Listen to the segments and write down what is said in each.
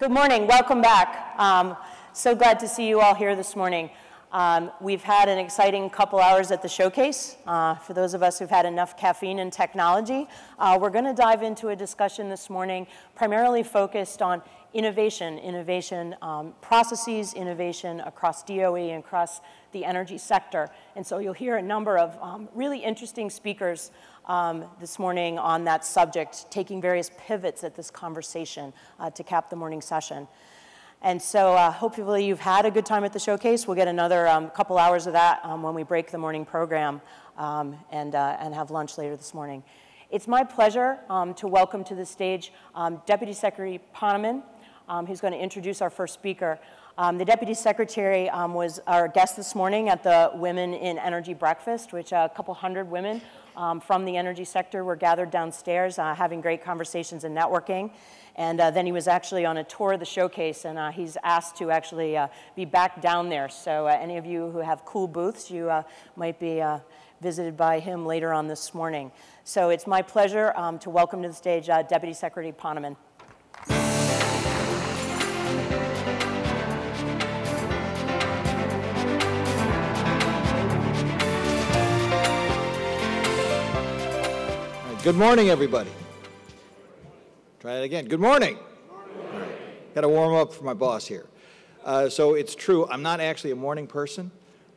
Good morning, welcome back. So glad to see you all here this morning. We've had an exciting couple hours at the showcase. For those of us who've had enough caffeine and technology, we're going to dive into a discussion this morning primarily focused on innovation processes, innovation across DOE and across the energy sector. And so you'll hear a number of really interesting speakers this morning on that subject, taking various pivots at this conversation to cap the morning session. And so hopefully you've had a good time at the showcase. We'll get another couple hours of that when we break the morning program and have lunch later this morning. It's my pleasure to welcome to the stage Deputy Secretary Poneman, who's going to introduce our first speaker. The Deputy Secretary was our guest this morning at the Women in Energy Breakfast, which a couple hundred women from the energy sector were gathered downstairs having great conversations and networking. And then he was actually on a tour of the showcase, and he's asked to actually be back down there. So any of you who have cool booths, you might be visited by him later on this morning. So it's my pleasure to welcome to the stage Deputy Secretary Poneman. Good morning, everybody. Try it again. Good morning. Good morning. Got to warm up for my boss here. So it's true, I'm not actually a morning person,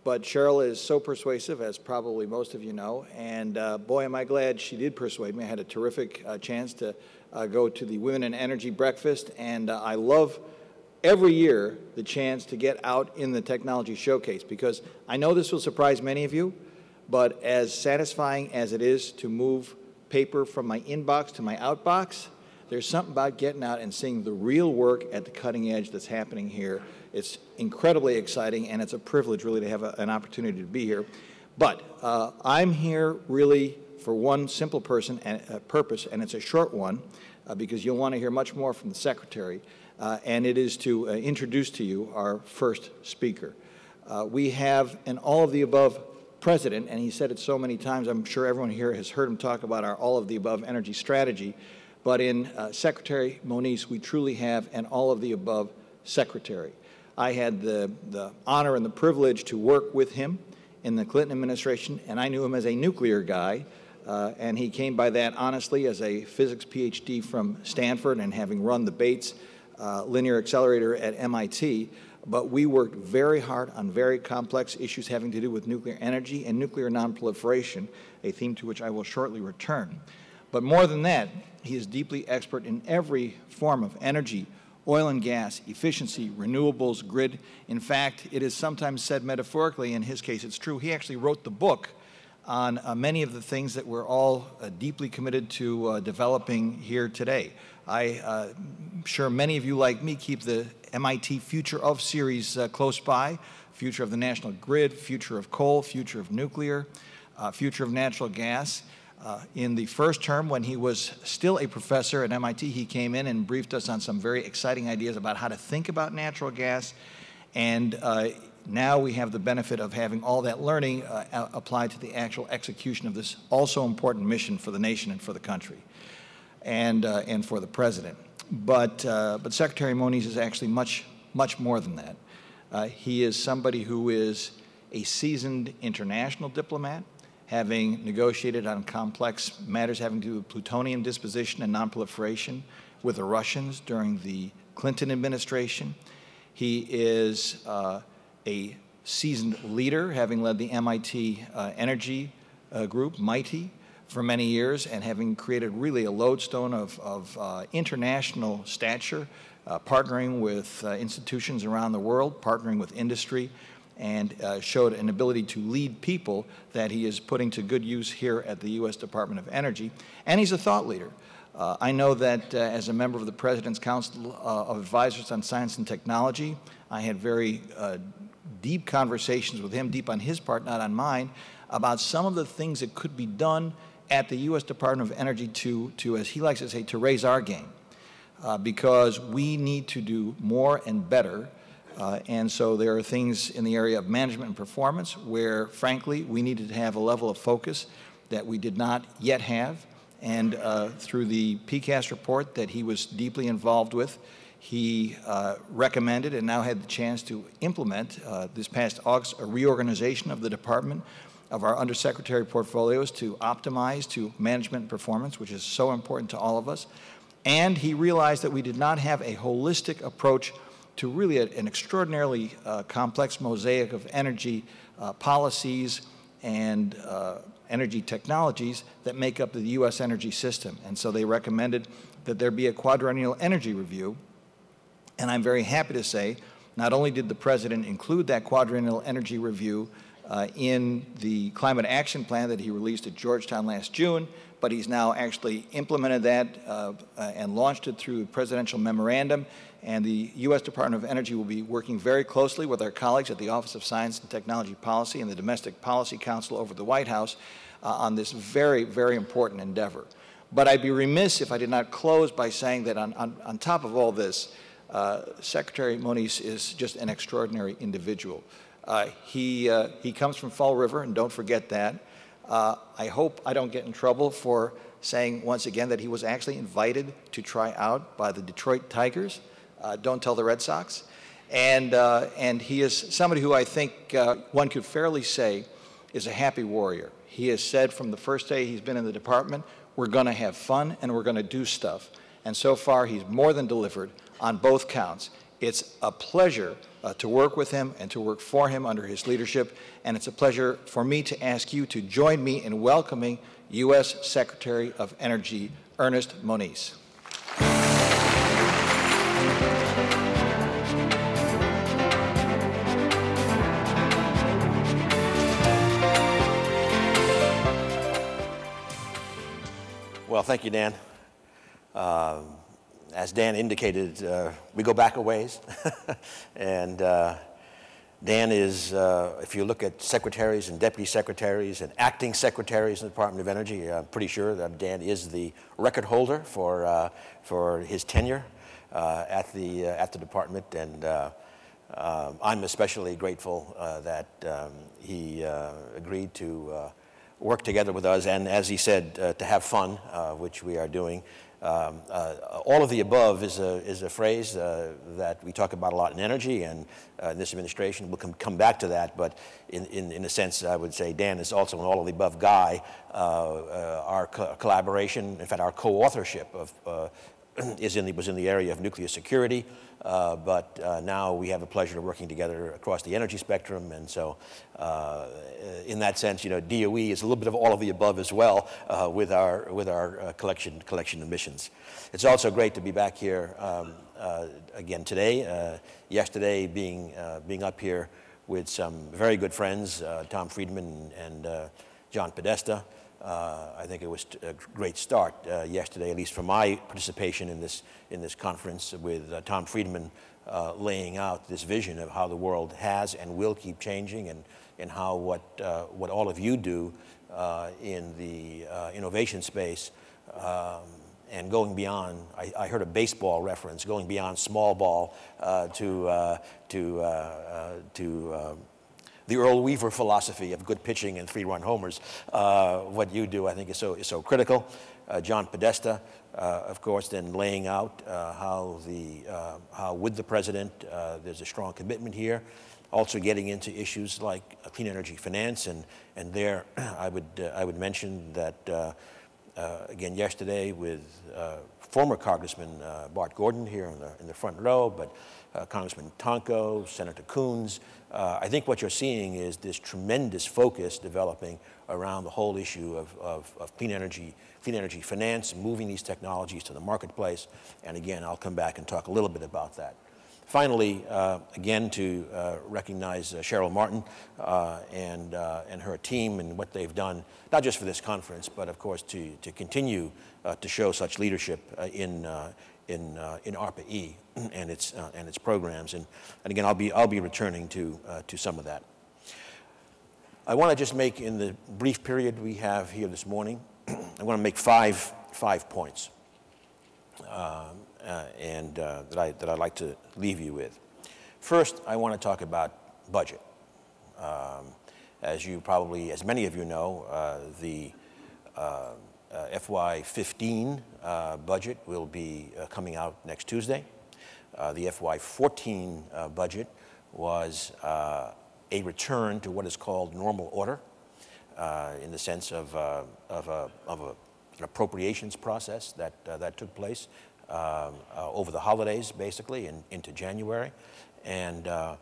but Cheryl is so persuasive, as probably most of you know, and boy, am I glad she did persuade me. I had a terrific chance to go to the Women in Energy Breakfast, and I love every year the chance to get out in the technology showcase, because I know this will surprise many of you, but as satisfying as it is to move paper from my inbox to my outbox, there's something about getting out and seeing the real work at the cutting edge that's happening here. It's incredibly exciting, and it's a privilege really to have an opportunity to be here. But I'm here really for one simple purpose, and it's a short one, because you'll want to hear much more from the Secretary, and it is to introduce to you our first speaker. We have an all-of-the-above president, and he said it so many times, I'm sure everyone here has heard him talk about our all-of-the-above energy strategy. But in Secretary Moniz, we truly have an all-of-the-above secretary. I had the honor and the privilege to work with him in the Clinton administration, and I knew him as a nuclear guy, and he came by that honestly as a physics PhD from Stanford and having run the Bates Linear Accelerator at MIT. But we worked very hard on very complex issues having to do with nuclear energy and nuclear nonproliferation, a theme to which I will shortly return. But more than that, he is deeply expert in every form of energy, oil and gas, efficiency, renewables, grid. In fact, it is sometimes said metaphorically, in his case it's true, he actually wrote the book on many of the things that we're all deeply committed to developing here today. I'm sure many of you, like me, keep the MIT Future of series close by, future of the national grid, future of coal, future of nuclear, future of natural gas. In the first term, when he was still a professor at MIT, he came in and briefed us on some very exciting ideas about how to think about natural gas. And now we have the benefit of having all that learning applied to the actual execution of this also important mission for the nation and for the country and for the president. But Secretary Moniz is actually much more than that. He is somebody who is a seasoned international diplomat, having negotiated on complex matters having to do with plutonium disposition and nonproliferation with the Russians during the Clinton administration. He is a seasoned leader, having led the MIT energy group, MIT, for many years, and having created really a lodestone of international stature, partnering with institutions around the world, partnering with industry, and showed an ability to lead people that he is putting to good use here at the U.S. Department of Energy. And he's a thought leader. I know that as a member of the President's Council of Advisors on Science and Technology, I had very deep conversations with him, deep on his part, not on mine, about some of the things that could be done at the U.S. Department of Energy to as he likes to say, to raise our game. Because we need to do more and better. And so there are things in the area of management and performance where, frankly, we needed to have a level of focus that we did not yet have. And through the PCAST report that he was deeply involved with, He recommended and now had the chance to implement this past August a reorganization of the department of our undersecretary portfolios to optimize to management performance, which is so important to all of us. And he realized that we did not have a holistic approach to really an extraordinarily complex mosaic of energy policies and energy technologies that make up the U.S. energy system. And so they recommended that there be a quadrennial energy review. And I'm very happy to say, not only did the President include that quadrennial energy review in the climate action plan that he released at Georgetown last June, but he's now actually implemented that and launched it through a presidential memorandum. And the U.S. Department of Energy will be working very closely with our colleagues at the Office of Science and Technology Policy and the Domestic Policy Council over the White House on this very, very important endeavor. But I'd be remiss if I did not close by saying that on top of all this, Secretary Moniz is just an extraordinary individual. He comes from Fall River, and don't forget that. I hope I don't get in trouble for saying once again that he was actually invited to try out by the Detroit Tigers. Don't tell the Red Sox. And he is somebody who I think one could fairly say is a happy warrior. He has said from the first day he's been in the department, we're going to have fun and we're going to do stuff. And so far, he's more than delivered on both counts. It's a pleasure to work with him and to work for him under his leadership. And it's a pleasure for me to ask you to join me in welcoming U.S. Secretary of Energy, Ernest Moniz. Well, thank you, Dan. As Dan indicated, we go back a ways. And Dan is, if you look at secretaries and deputy secretaries and acting secretaries in the Department of Energy, I'm pretty sure that Dan is the record holder for his tenure at the department. And I'm especially grateful that he agreed to work together with us, and as he said, to have fun, which we are doing. All of the above is a phrase that we talk about a lot in energy, and in this administration we'll come back to that. But in a sense, I would say Dan is also an all of the above guy. Our collaboration, in fact, our co-authorship of was in the area of nuclear security, but now we have the pleasure of working together across the energy spectrum, and so in that sense, DOE is a little bit of all of the above as well with our collection of missions. It's also great to be back here again today. Yesterday, being up here with some very good friends, Tom Friedman and John Podesta. I think it was a great start yesterday, at least for my participation in this conference, with Tom Friedman laying out this vision of how the world has and will keep changing, and how what all of you do in the innovation space and going beyond. I heard a baseball reference, going beyond small ball to the Earl Weaver philosophy of good pitching and 3-run homers. What you do, I think, is so critical. John Podesta, of course, then laying out how with the president there's a strong commitment here. Also getting into issues like clean energy finance, and there I would mention that again yesterday with former Congressman Bart Gordon here in the front row, but Congressman Tonko, Senator Coons. I think what you're seeing is this tremendous focus developing around the whole issue of clean energy finance, moving these technologies to the marketplace. And again, I'll come back and talk a little bit about that. Finally, again, to recognize Cheryl Martin and her team and what they've done, not just for this conference, but of course to continue to show such leadership in ARPA-E and its programs. And again, I'll be returning to some of that. I want to just make, in the brief period we have here this morning, I want to make five points. That I'd like to leave you with. First, I want to talk about budget. As many of you know, the FY15 budget will be coming out next Tuesday. The FY14 budget was a return to what is called normal order in the sense of an appropriations process that took place over the holidays, basically, and into January. And I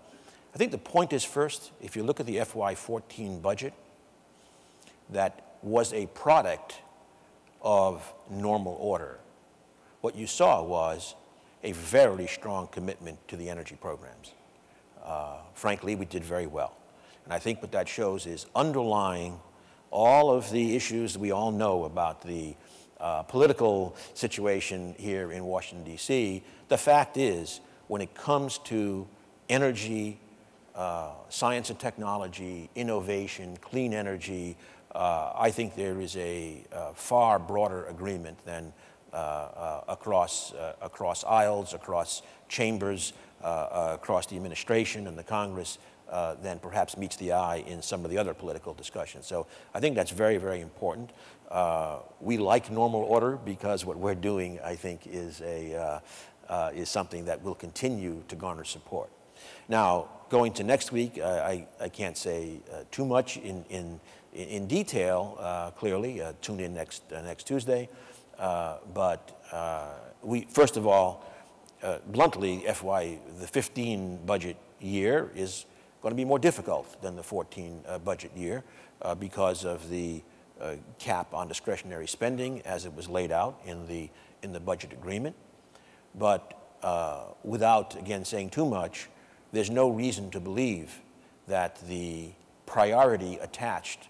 think the point is, first, if you look at the FY14 budget, that was a product of normal order. What you saw was a very strong commitment to the energy programs. Frankly, we did very well. And I think what that shows is underlying all of the issues we all know about the political situation here in Washington, D.C., the fact is, when it comes to energy, science and technology, innovation, clean energy, I think there is a far broader agreement than across aisles, across chambers, across the administration and the Congress than perhaps meets the eye in some of the other political discussions. So I think that's very, very important. We like normal order because what we're doing, I think, is something that will continue to garner support. Now, going to next week, I can't say too much in detail, clearly. Tune in next Tuesday. But we, first of all, bluntly, the 15 budget year is going to be more difficult than the 14 budget year because of the cap on discretionary spending as it was laid out in the budget agreement. But without, again, saying too much, there's no reason to believe that the priority attached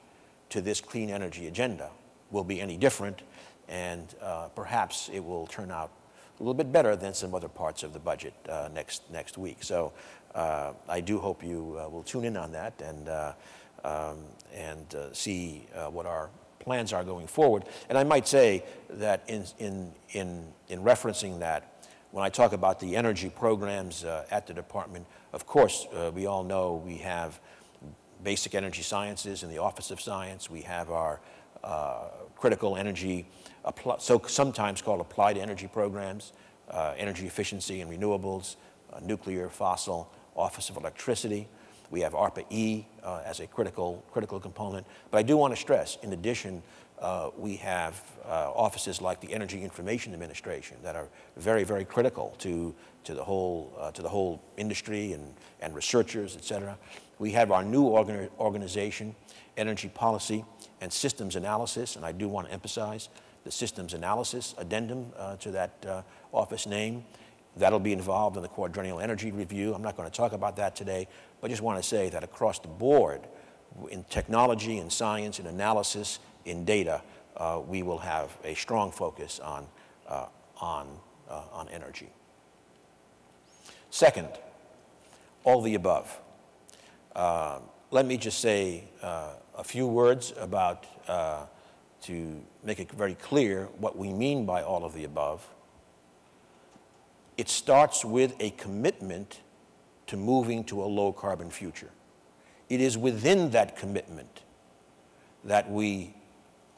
to this clean energy agenda will be any different, and perhaps it will turn out a little bit better than some other parts of the budget next week. So I do hope you will tune in on that and see what our plans are going forward. And I might say that in referencing that, when I talk about the energy programs at the department, of course, we all know we have basic energy sciences in the Office of Science. We have our critical energy, so sometimes called applied energy programs, energy efficiency and renewables, nuclear, fossil, Office of Electricity. We have ARPA-E as a critical component. But I do want to stress, in addition, we have offices like the Energy Information Administration that are very, very critical to the whole industry and researchers, et cetera. We have our new organization, Energy Policy and Systems Analysis, and I do want to emphasize the Systems Analysis addendum to that office name. That'll be involved in the Quadrennial Energy Review. I'm not going to talk about that today, but I just want to say that across the board, in technology, in science, in analysis, in data, we will have a strong focus on energy. Second, all the above. Let me just say a few words about, to make it very clear what we mean by all of the above. It starts with a commitment to moving to a low-carbon future. It is within that commitment that we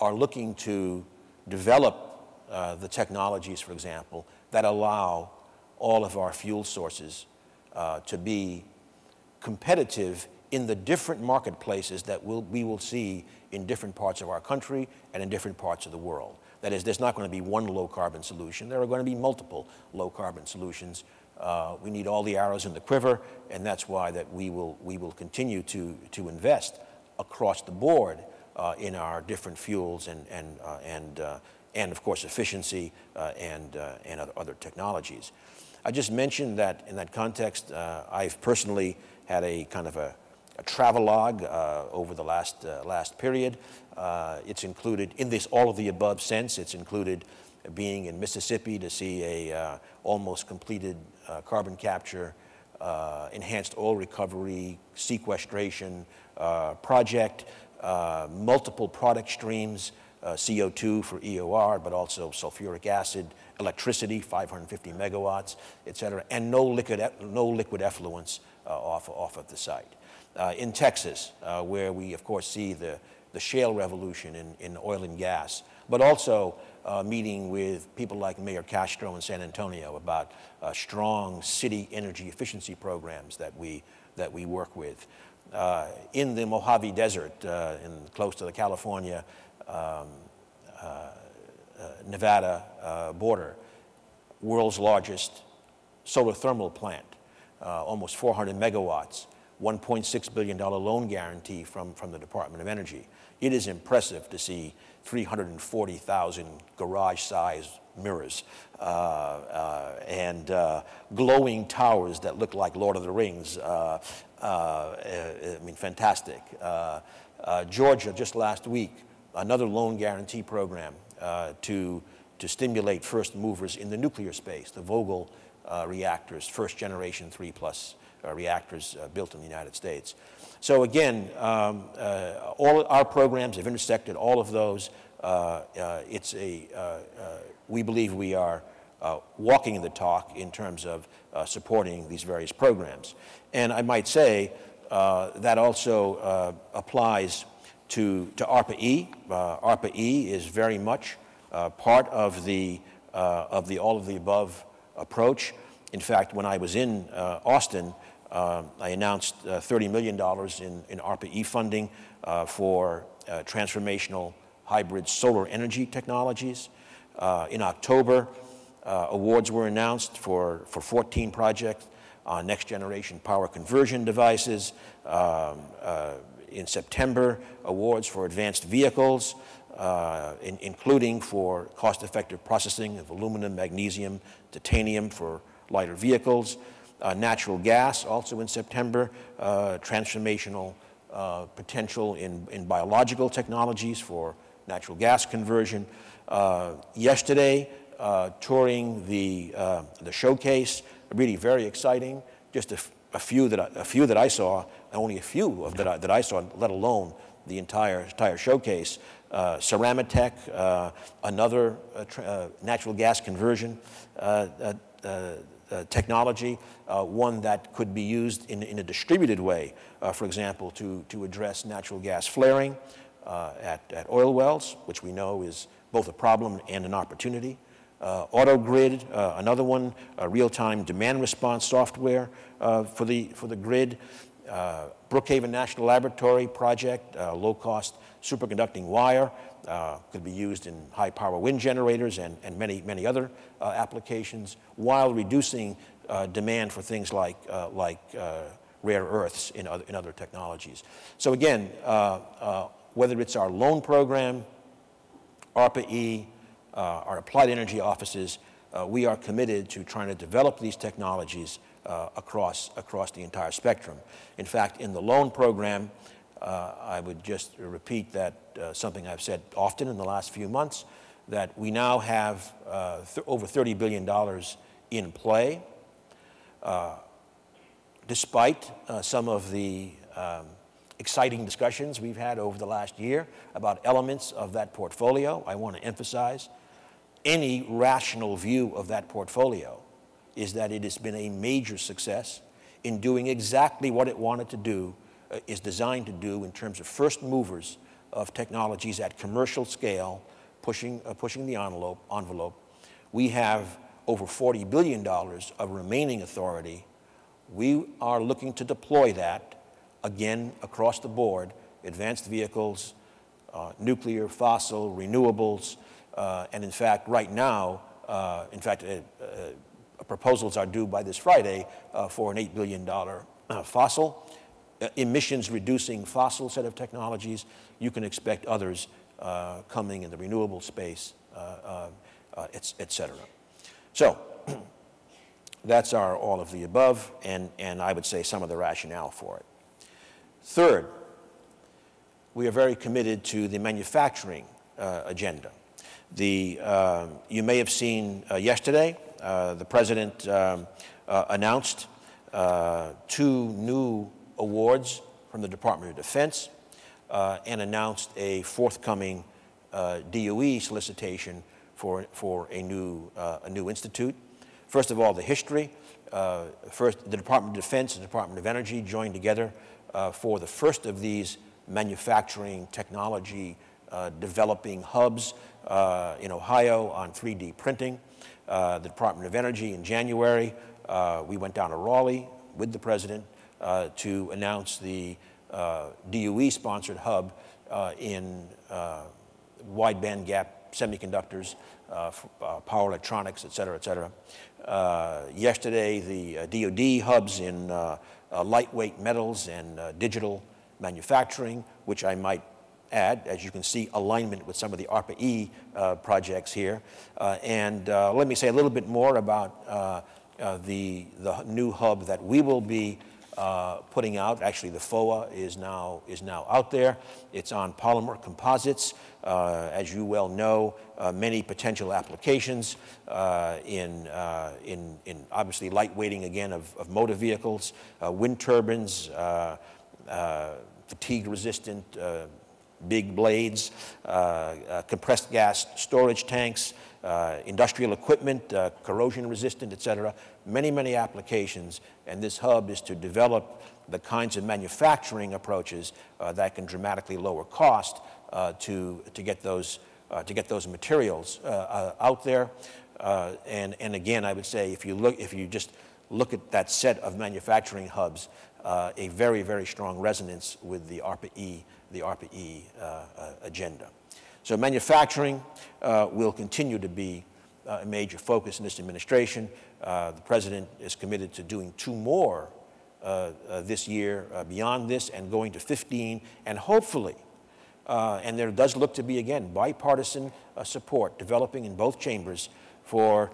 are looking to develop the technologies, for example, that allow all of our fuel sources to be competitive in the different marketplaces that we will see in different parts of our country and in different parts of the world. That is, there's not going to be one low-carbon solution. There are going to be multiple low-carbon solutions. We need all the arrows in the quiver, and that's why that we will continue to invest across the board in our different fuels and of course, efficiency and other technologies. I just mentioned that in that context, I've personally had a kind of a travelogue over the last period. It's included, in this all of the above sense, it's included being in Mississippi to see a almost completed carbon capture, enhanced oil recovery, sequestration project, multiple product streams, CO2 for EOR, but also sulfuric acid, electricity, 550 megawatts, et cetera, and no liquid effluents off of the site. In Texas, where we, of course, see the shale revolution in oil and gas, but also meeting with people like Mayor Castro in San Antonio about strong city energy efficiency programs that we work with. In the Mojave Desert, close to the California Nevada border, world's largest solar thermal plant, almost 400 megawatts, $1.6 billion loan guarantee from the Department of Energy. It is impressive to see 340,000 garage-sized mirrors and glowing towers that look like Lord of the Rings. I mean, fantastic. Georgia, just last week, another loan guarantee program to stimulate first movers in the nuclear space, the Vogtle reactors, first generation 3+ reactors built in the United States. So again, all our programs have intersected all of those. We believe we are walking the talk in terms of supporting these various programs. And I might say that also applies to ARPA-E. ARPA-E is very much part of the all of the above approach. In fact, when I was in Austin, I announced $30 million in ARPA-E funding for transformational hybrid solar energy technologies. In October, awards were announced for 14 projects on next generation power conversion devices. In September, awards for advanced vehicles, including for cost-effective processing of aluminum, magnesium, titanium for lighter vehicles. Natural gas, also in September, transformational potential in biological technologies for natural gas conversion. Yesterday, touring the showcase, really very exciting. Just a few that I saw, only a few of that I saw, let alone the entire showcase. Ceramatech, another natural gas conversion technology, one that could be used in a distributed way, for example, to address natural gas flaring at oil wells, which we know is both a problem and an opportunity. AutoGrid, another one, real-time demand response software for the grid. Brookhaven National Laboratory project, low-cost superconducting wire, could be used in high-power wind generators and many other applications, while reducing demand for things like rare earths in other technologies. So again, whether it's our loan program, ARPA-E, our applied energy offices, we are committed to trying to develop these technologies across the entire spectrum. In fact, in the loan program, I would just repeat that something I've said often in the last few months, that we now have over $30 billion in play, despite some of the exciting discussions we've had over the last year about elements of that portfolio. I want to emphasize, any rational view of that portfolio is that it has been a major success in doing exactly what it wanted to do, is designed to do in terms of first movers of technologies at commercial scale, pushing the envelope. We have over $40 billion of remaining authority. We are looking to deploy that, again, across the board, advanced vehicles, nuclear, fossil, renewables, and in fact, right now, proposals are due by this Friday for an $8 billion fossil, emissions-reducing fossil set of technologies. You can expect others coming in the renewable space, et cetera. So that's our all of the above, and I would say some of the rationale for it. Third, we are very committed to the manufacturing agenda. You may have seen yesterday, the President announced 2 new awards from the Department of Defense and announced a forthcoming DOE solicitation for a new institute. First of all, the history. First, the Department of Defense and the Department of Energy joined together for the first of these manufacturing technology developing hubs in Ohio on 3D printing. The Department of Energy in January, we went down to Raleigh with the president to announce the DOE-sponsored hub in wide band gap semiconductors, power electronics, et cetera, et cetera. Yesterday, the DoD hubs in lightweight metals and digital manufacturing, which I might add, as you can see, alignment with some of the ARPA-E projects here. And let me say a little bit more about the new hub that we will be putting out. Actually, the FOA is now out there. It's on polymer composites. As you well know, many potential applications in obviously lightweighting again of motor vehicles, wind turbines, fatigue-resistant big blades, compressed gas storage tanks, industrial equipment, corrosion resistant, et cetera. Many, many applications, and this hub is to develop the kinds of manufacturing approaches that can dramatically lower cost to get those materials out there. And again, I would say if you just look at that set of manufacturing hubs, a very, very strong resonance with the ARPA-E agenda. So manufacturing will continue to be a major focus in this administration. The president is committed to doing 2 more this year beyond this, and going to 15, and hopefully, and there does look to be, again, bipartisan support developing in both chambers for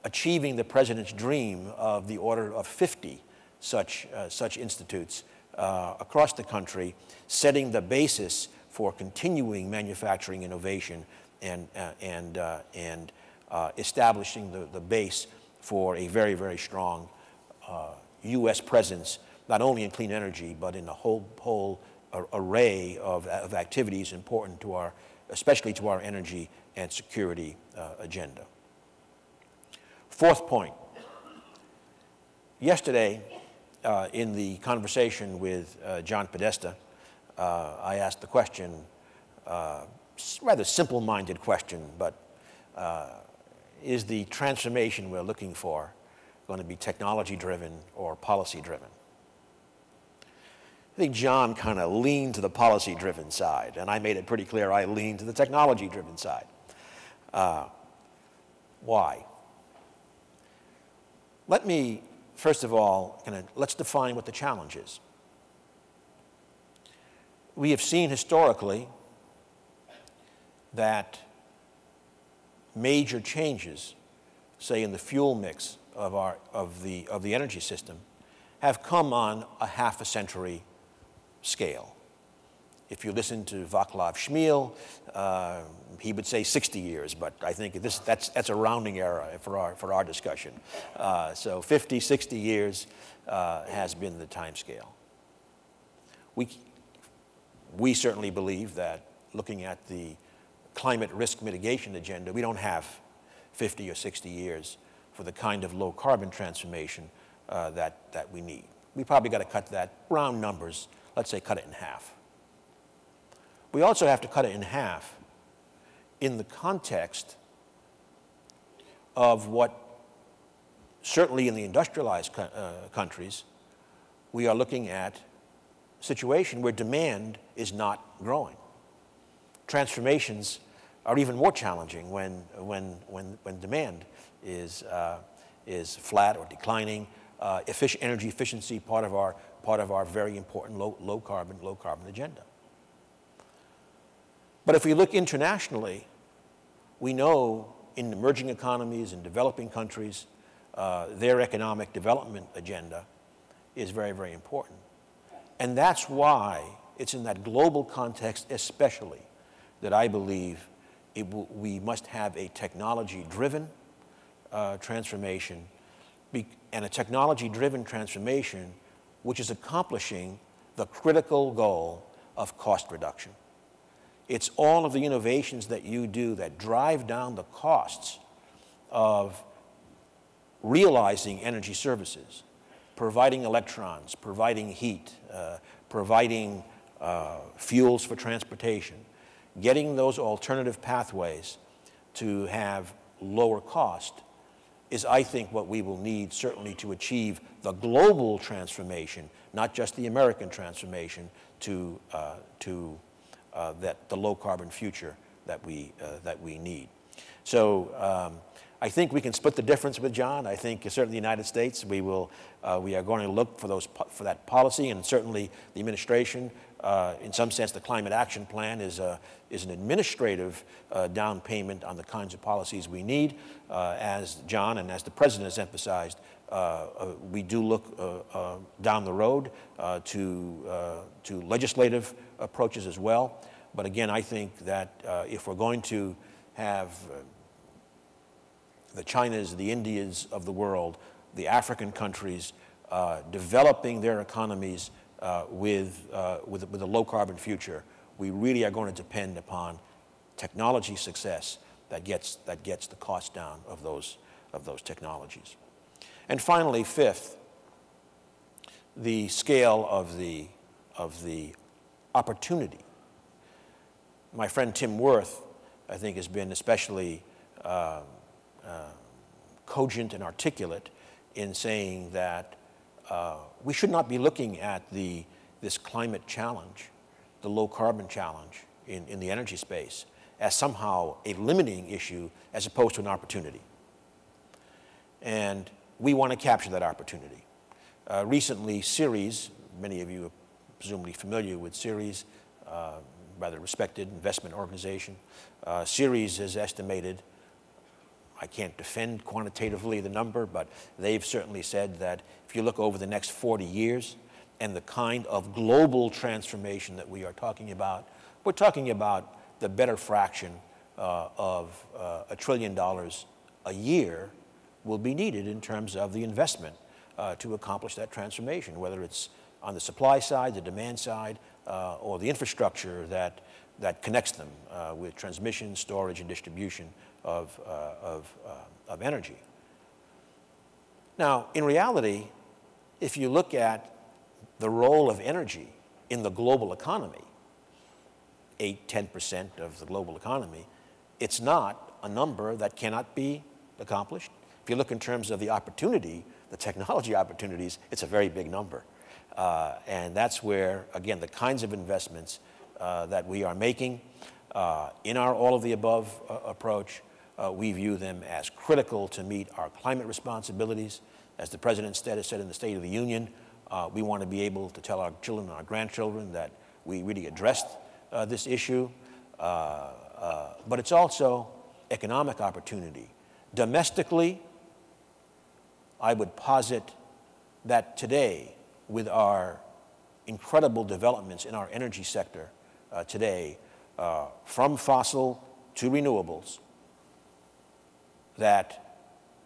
achieving the president's dream of the order of 50 such institutes across the country, setting the basis for continuing manufacturing innovation and establishing the base for a very, very strong U.S. presence, not only in clean energy, but in a whole array of activities important to especially to our energy and security agenda. 4th point. Yesterday, in the conversation with John Podesta, I asked the question, rather simple-minded question, but is the transformation we're looking for going to be technology-driven or policy-driven? I think John kind of leaned to the policy-driven side, and I made it pretty clear I leaned to the technology-driven side. Why? Let me, first of all, let's define what the challenge is. We have seen historically that major changes, say in the fuel mix of the energy system, have come on a half a century scale. If you listen to Vaclav Smil, he would say 60 years, but I think that's a rounding error for our discussion. So 50, 60 years has been the time scale. We certainly believe that looking at the climate risk mitigation agenda, we don't have 50 or 60 years for the kind of low carbon transformation that we need. We probably got to cut that, round numbers, let's say cut it in half. We also have to cut it in half in the context of what, certainly in the industrialized countries, we are looking at a situation where demand is not growing. Transformations are even more challenging when demand is flat or declining. Energy efficiency, part of our very important low carbon agenda. But if we look internationally, we know in emerging economies and developing countries, their economic development agenda is very, very important. And that's why it's in that global context especially that I believe we must have a technology-driven transformation, and a technology-driven transformation which is accomplishing the critical goal of cost reduction. It's all of the innovations that you do that drive down the costs of realizing energy services, providing electrons, providing heat, providing fuels for transportation. getting those alternative pathways to have lower cost is, I think, what we will need certainly to achieve the global transformation, not just the American transformation, to the low carbon future that we need. So I think we can split the difference with John. I think certainly the United States, we are going to look for that policy, and certainly the administration, in some sense, the Climate Action Plan is an administrative down payment on the kinds of policies we need. As John and as the President has emphasized, we do look down the road to legislative approaches as well. But again, I think that if we're going to have the Chinas, the Indias of the world, the African countries developing their economies with a low carbon future, we really are going to depend upon technology success that gets the cost down of those technologies. And finally, fifth, the scale of the opportunity. My friend Tim Wirth, I think, has been especially cogent and articulate in saying that we should not be looking at this climate challenge, the low carbon challenge in the energy space, as somehow a limiting issue as opposed to an opportunity. And we want to capture that opportunity. Recently, Ceres, many of you are presumably familiar with Ceres, rather respected investment organization. Ceres has estimated, I can't defend quantitatively the number, but they've certainly said that if you look over the next 40 years and the kind of global transformation that we are talking about, we're talking about the better fraction of $1 trillion a year will be needed in terms of the investment to accomplish that transformation, whether it's on the supply side, the demand side, or the infrastructure that connects them with transmission, storage, and distribution of energy. Now, in reality, if you look at the role of energy in the global economy, 8–10% of the global economy, it's not a number that cannot be accomplished. If you look in terms of the opportunity, the technology opportunities, it's a very big number. And that's where, again, the kinds of investments that we are making in our all-of-the-above approach, we view them as critical to meet our climate responsibilities. As the President has said in the State of the Union, we want to be able to tell our children and our grandchildren that we really addressed this issue. But it's also economic opportunity. Domestically, I would posit that today, with our incredible developments in our energy sector today, from fossil to renewables, that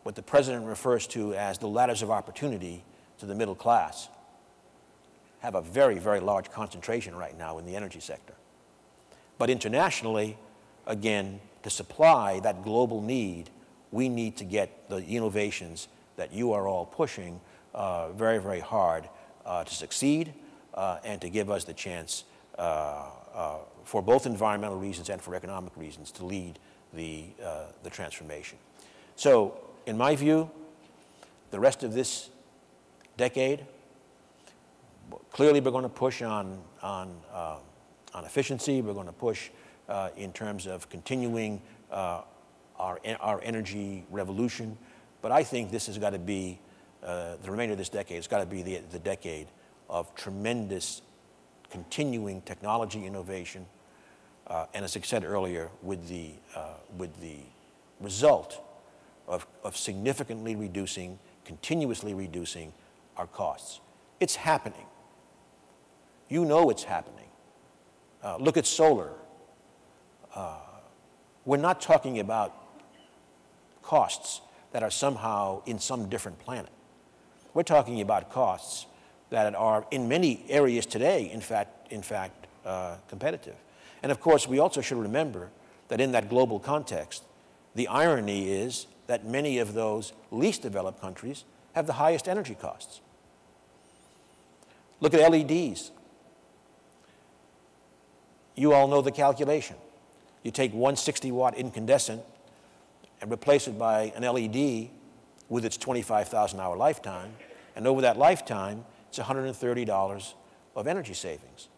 what the President refers to as the ladders of opportunity to the middle class have a very, very large concentration right now in the energy sector. But internationally, again, to supply that global need, we need to get the innovations that you are all pushing very, very hard to succeed and to give us the chance for both environmental reasons and for economic reasons to lead the transformation. So, in my view, the rest of this decade, clearly we're going to push on efficiency. We're going to push in terms of continuing our energy revolution. But I think this has got to be, the remainder of this decade, it's got to be the decade of tremendous continuing technology innovation. And as I said earlier, with the result of significantly reducing, continuously reducing our costs. It's happening. You know it's happening. Look at solar. We're not talking about costs that are somehow in some different planet. We're talking about costs that are in many areas today, in fact, competitive. And of course, we also should remember that in that global context, the irony is that many of those least developed countries have the highest energy costs. Look at LEDs. You all know the calculation. You take one 60-watt incandescent and replace it by an LED with its 25,000-hour lifetime, and over that lifetime, it's $130 of energy savings.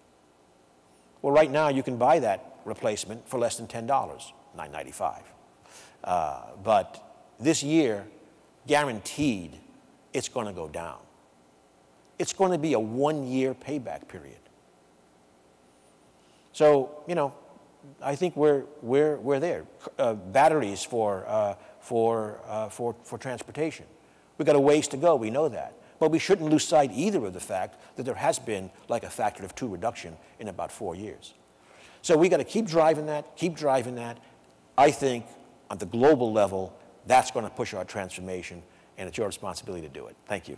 Well, right now, you can buy that replacement for less than $10, $9.95. But this year, guaranteed, it's going to go down. It's going to be a one-year payback period. So, you know, I think we're there. Batteries for transportation. We've got a ways to go, we know that. But we shouldn't lose sight either of the fact that there has been like a factor of 2 reduction in about 4 years. So we got to keep driving that, keep driving that. I think on the global level, that's going to push our transformation, and it's your responsibility to do it. Thank you.